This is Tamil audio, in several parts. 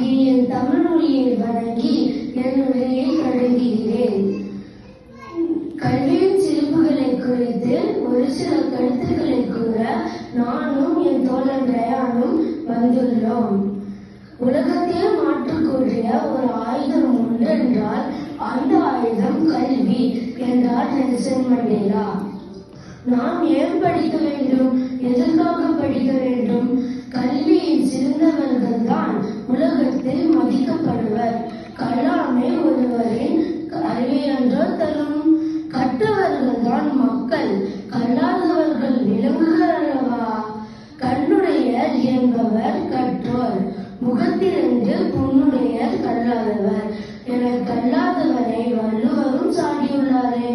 ஆகிய என் தமிழ் மொழியை வணங்கி என் உரையை தொடங்குகிறேன். கல்வியின் சிறப்புகளை குறித்து ஒரு சில கருத்துக்களை கூற நானும் என் தோழன் ரயானும் வந்துள்ளோம். உலகத்தையே மாற்றக்கூடிய ஒரு ஆயுதம் உண்டு என்றால் அந்த ஆயுதம் கல்வி என்றார் நெல்சன் மண்டேலா. நாம் ஏன் படிக்க வேண்டும், எதற்காக படிக்க வேண்டும்? கல்வியில் சிறந்தவர்கள் தான் உலகத்தில் மதிக்கப்படுவர். கல்லாமை ஒருவரின் அறிவை என்றோ தரும். கற்றவர்கள் தான் மக்கள், கல்லாதவர்கள் விலங்குகள் அல்லவா? கண்ணுடையர் என்பவர் கற்றோர், முகத்திலிருந்து புண்ணுடையர் கல்லாதவர் என கல்லாதவரை வள்ளுவரும் சாடியுள்ளாரே.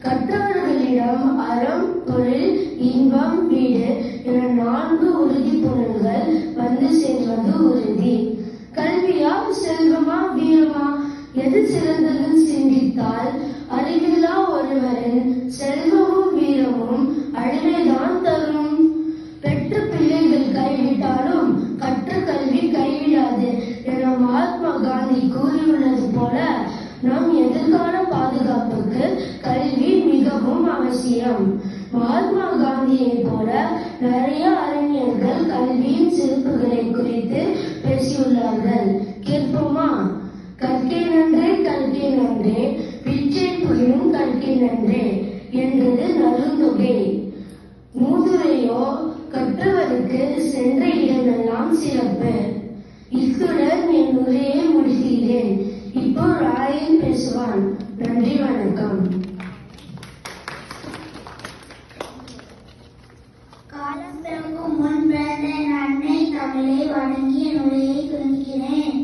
கற்றவர்களிடம் அறம், பொருள், இன்பம், வீடு என 4 உறுதிப்பொருள்கள் வந்து சேர்வது உறுதி. கல்வியா, செல்வமா, வீரமா, எது சிறந்ததுன்னு சிந்தித்தால் அறிவில்லா ஒருவரின் செல்வமும் வீரமும் அழிவைதான் தரும். பெற்ற பிள்ளைகள் கைவிட்டாலும் கற்ற கல்வி கைவிடாது என மகாத்மா காந்தி கூறியுள்ளது போல நம் எதிர்கால பாதுகாப்புக்கு கல்வி மிகவும் அவசியம். மகாத்மா காந்தியை போல நிறைய அறிஞர்கள் கல்வியின் சிறப்புகளை குறித்து பேசியுள்ளார்கள். கேட்போமா? கற்கை நன்றே, கல்கை நன்றே, பிச்சை புரியும் கல்கை நன்றே என்றது நருந்தொகை. மூதுரையோ கற்றவருக்கு சென்ற இடமெல்லாம் சிறப்பு. இத்துடன் என் உரையை முடிக்கிறேன். இப்போ ராயன் பேசுவான். நன்றி, வணக்கம். காலம் பிறக்கும் முன் பிறந்த அன்னை தமிழை வணங்கி என் உரையை துவங்குகிறேன்.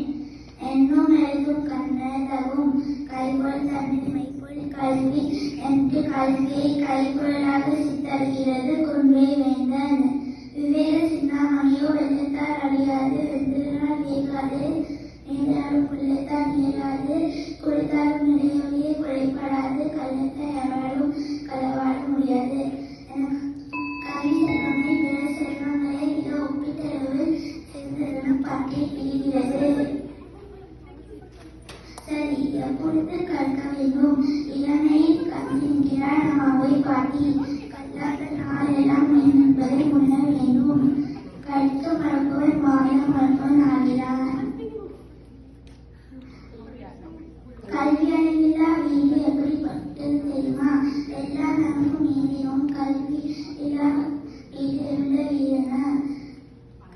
என்னும் எழுதும் கண்ணதகும் கைப்பொருள் தன்னை மெய்ப்பொருள் கல்வி என்று கல்வியை கைப்பொருளாக சித்தரிக்கிறது குன்றே வேந்தன். விவேக சிந்தாமணியோ வெள்ளத்தால் அழியாது, வென்றால் கேட்காது, நீண்டாலும் புள்ளத்தால் நீராது, குளித்தாலும் நிலையொழியே குறைப்படாது, கள்ளத்தை எவராலும் களவாட முடியாது. கல்வி செல்வமே பிற செல்வங்களை மிக ஒப்பீட்டளவில் சிறந்ததெனும் பாட்டை பிரிகிறது. சரி, எப்பொழுது கற்க வேண்டும்? இளமையில் கற்கின்றார் நம் அவை பாட்டி. கல்லாத நாளெல்லாம் என்பதை உணர வேண்டும். கற்க மறப்பவன் வாழ மறப்பவன் ஆகிறார். கல்வி அறிவில்லா வீடு எப்படிப்பட்டது தெரியுமா? எல்லா நன்கும் நீதியும் கல்வி இல்லா வீடு இருந்த வீரன.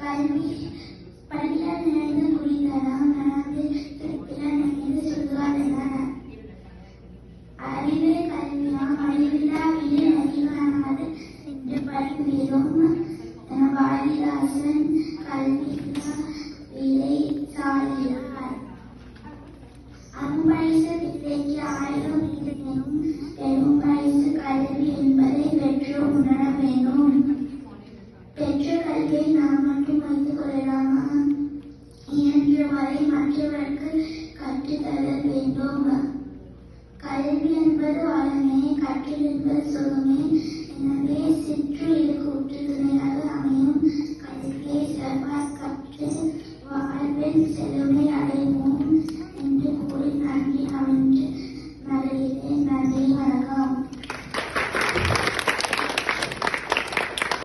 கல்வி படியால் நிறைந்து குடித்தனம், நனந்து கிடப்பில நினைந்து சொல்வாதென. அறிவே கல்வியாம், அறிவில்லா வீடு அறிவானாது என்று பரிந்துரையும் என பாரதிதாசன் கல்வி